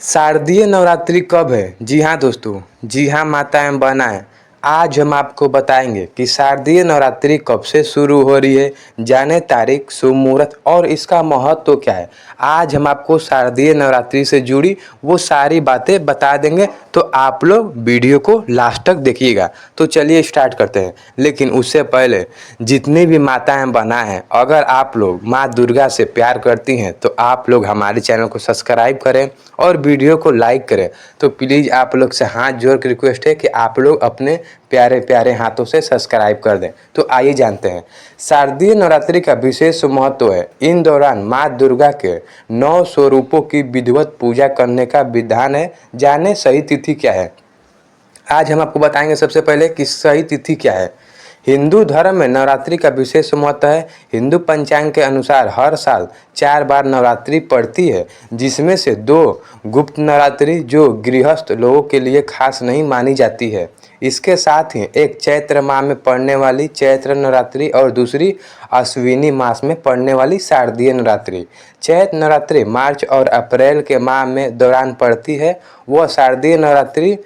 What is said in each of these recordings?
शारदीय नवरात्रि कब है? जी हाँ दोस्तों, जी हाँ माताएं बहनाएं, आज हम आपको बताएंगे कि शारदीय नवरात्रि कब से शुरू हो रही है, जाने तारीख, शुभ मुहूर्त और इसका महत्व तो क्या है। आज हम आपको शारदीय नवरात्रि से जुड़ी वो सारी बातें बता देंगे, तो आप लोग वीडियो को लास्ट तक देखिएगा। तो चलिए स्टार्ट करते हैं। लेकिन उससे पहले जितनी भी माताएं बहनाएं हैं, अगर आप लोग माँ दुर्गा से प्यार करती हैं तो आप लोग हमारे चैनल को सब्सक्राइब करें और वीडियो को लाइक करें। तो प्लीज़ आप लोग से हाथ जोड़ के रिक्वेस्ट है कि आप लोग अपने प्यारे प्यारे हाथों से सब्सक्राइब कर दें। तो आइए जानते हैं शारदीय नवरात्रि का विशेष महत्व है। इन दौरान माँ दुर्गा के 9 स्वरूपों की विधिवत पूजा करने का विधान है। जाने सही तिथि क्या है। आज हम आपको बताएंगे सबसे पहले कि सही तिथि क्या है। हिंदू धर्म में नवरात्रि का विशेष महत्व है। हिंदू पंचांग के अनुसार हर साल 4 बार नवरात्रि पड़ती है, जिसमें से 2 गुप्त नवरात्रि जो गृहस्थ लोगों के लिए खास नहीं मानी जाती है। इसके साथ ही एक चैत्र माह में पड़ने वाली चैत्र नवरात्रि और दूसरी अश्विनी मास में पड़ने वाली शारदीय नवरात्रि। चैत्र नवरात्रि मार्च और अप्रैल के माह में दौरान पड़ती है। वह शारदीय नवरात्रि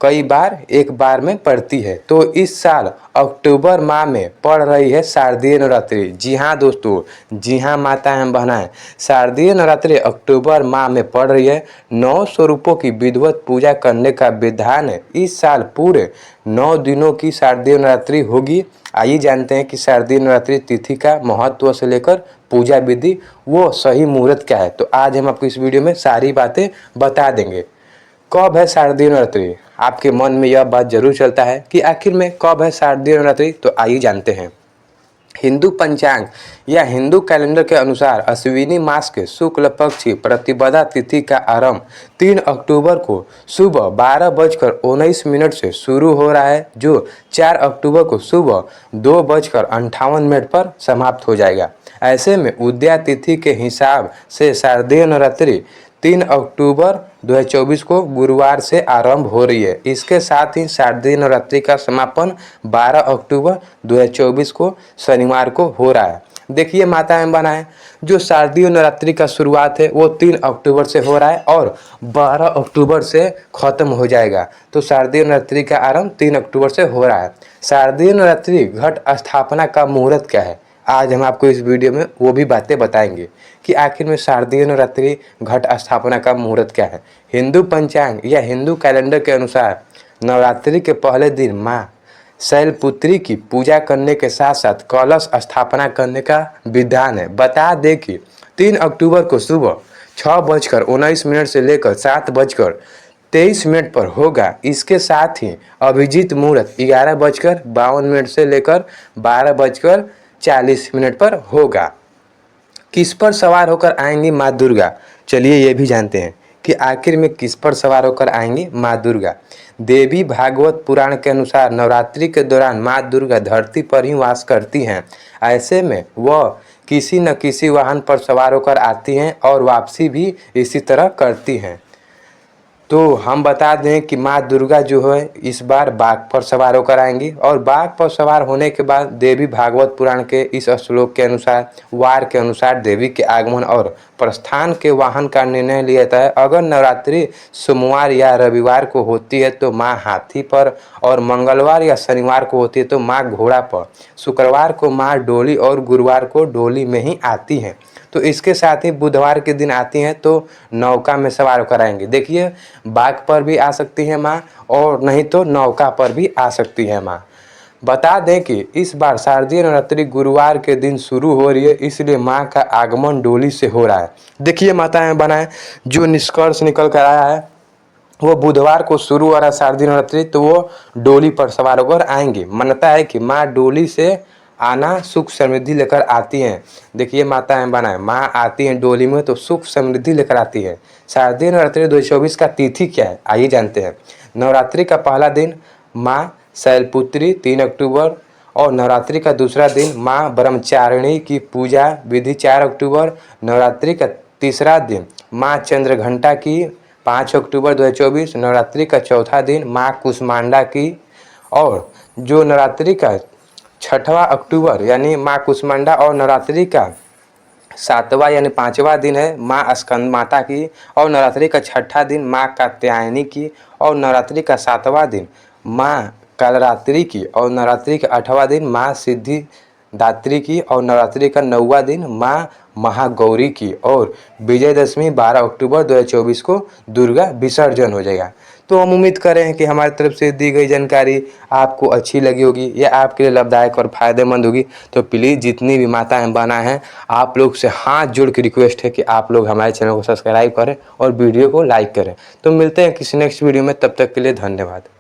कई बार एक बार में पड़ती है। तो इस साल अक्टूबर माह में पड़ रही है शारदीय नवरात्रि। जी हाँ दोस्तों, जी हाँ माताएं बहनाएं, शारदीय नवरात्रि अक्टूबर माह में पड़ रही है। 9 स्वरूपों की विधिवत पूजा करने का विधान है। इस साल पूरे 9 दिनों की शारदीय नवरात्रि होगी। आइए जानते हैं कि शारदीय नवरात्रि तिथि का महत्व से लेकर पूजा विधि वो सही मुहूर्त क्या है। तो आज हम आपको इस वीडियो में सारी बातें बता देंगे। कब है शारदीय नवरात्रि? आपके मन में यह बात जरूर चलता है कि आखिर में कब है शारदीय नवरात्रि। तो आइए जानते हैं। हिंदू पंचांग या हिंदू कैलेंडर के अनुसार अश्विनी मास के शुक्ल पक्ष की प्रतिपदा तिथि का आरंभ 3 अक्टूबर को सुबह 12:19 से शुरू हो रहा है, जो 4 अक्टूबर को सुबह 2:58 पर समाप्त हो जाएगा। ऐसे में उदया तिथि के हिसाब से शारदीय नवरात्रि 3 अक्टूबर 2024 को गुरुवार से आरंभ हो रही है। इसके साथ ही शारदीय नवरात्रि का समापन 12 अक्टूबर 2024 को शनिवार को हो रहा है। देखिए माताएं बहनाएं, जो शारदीय नवरात्रि का शुरुआत है वो 3 अक्टूबर से हो रहा है और 12 अक्टूबर से खत्म हो जाएगा। तो शारदीय नवरात्रि का आरंभ 3 अक्टूबर से हो रहा है। शारदीय नवरात्रि घट स्थापना का मुहूर्त क्या है। आज हम आपको इस वीडियो में वो भी बातें बताएंगे कि आखिर में शारदीय नवरात्रि घट स्थापना का मुहूर्त क्या है। हिंदू पंचांग या हिंदू कैलेंडर के अनुसार नवरात्रि के पहले दिन माँ शैलपुत्री की पूजा करने के साथ साथ कलश स्थापना करने का विधान है। बता दें कि 3 अक्टूबर को सुबह 6:19 से लेकर 7:23 पर होगा। इसके साथ ही अभिजीत मुहूर्त 11:52 से लेकर 12:40 पर होगा। किस पर सवार होकर आएंगी माँ दुर्गा? चलिए ये भी जानते हैं कि आखिर में किस पर सवार होकर आएंगी माँ दुर्गा। देवी भागवत पुराण के अनुसार नवरात्रि के दौरान माँ दुर्गा धरती पर ही वास करती हैं। ऐसे में वह किसी न किसी वाहन पर सवार होकर आती हैं और वापसी भी इसी तरह करती हैं। तो हम बता दें कि माँ दुर्गा जो है इस बार बाघ पर सवार होकर आएंगी और बाघ पर सवार होने के बाद देवी भागवत पुराण के इस श्लोक के अनुसार वार के अनुसार देवी के आगमन और प्रस्थान के वाहन का निर्णय लिया जाता है। अगर नवरात्रि सोमवार या रविवार को होती है तो माँ हाथी पर, और मंगलवार या शनिवार को होती है तो माँ घोड़ा पर, शुक्रवार को माँ डोली और गुरुवार को डोली में ही आती हैं। तो इसके साथ ही बुधवार के दिन आती हैं तो नौका में सवार होकर आएंगे। देखिए बाघ पर भी आ सकती है माँ और नहीं तो नौका पर भी आ सकती है माँ। बता दें कि इस बार शारदीय नवरात्रि गुरुवार के दिन शुरू हो रही है, इसलिए माँ का आगमन डोली से हो रहा है। देखिए माताएं बनाएं, जो निष्कर्ष निकल कर आया है वो बुधवार को शुरू हो रहा है शारदीय नवरात्रि, तो वो डोली पर सवार होकर आएंगे। मान्यता है कि माँ डोली से आना सुख समृद्धि लेकर आती हैं। देखिए माताएं बनाएं, माँ आती हैं डोली में तो सुख समृद्धि लेकर आती है। शारदीय नवरात्रि 2024 का तिथि क्या है, आइए जानते हैं। नवरात्रि का पहला दिन माँ शैलपुत्री 3 अक्टूबर और नवरात्रि का दूसरा दिन माँ ब्रह्मचारिणी की पूजा विधि 4 अक्टूबर। नवरात्रि का तीसरा दिन माँ चंद्रघंटा की 5 अक्टूबर 2024। नवरात्रि का चौथा दिन माँ कुष्मांडा की, और जो नवरात्रि का 6वां अक्टूबर यानी माँ कुष्मांडा और नवरात्रि का सातवां यानी 5वां दिन है माँ स्कंद माता की, और नवरात्रि का छठा दिन माँ कात्यायनी की, और नवरात्रि का 7वां दिन माँ कालरात्रि की, और नवरात्रि का 8वां दिन माँ सिद्धिदात्री की, और नवरात्रि का 9वां दिन माँ महागौरी की, और विजयदशमी 12 अक्टूबर 2024 को दुर्गा विसर्जन हो जाएगा। तो हम उम्मीद कर रहे हैं कि हमारी तरफ से दी गई जानकारी आपको अच्छी लगी होगी या आपके लिए लाभदायक और फायदेमंद होगी। तो प्लीज़ जितनी भी माताएं बहनें हैं, आप लोग से हाथ जोड़ के रिक्वेस्ट है कि आप लोग हमारे चैनल को सब्सक्राइब करें और वीडियो को लाइक करें। तो मिलते हैं किसी नेक्स्ट वीडियो में, तब तक के लिए धन्यवाद।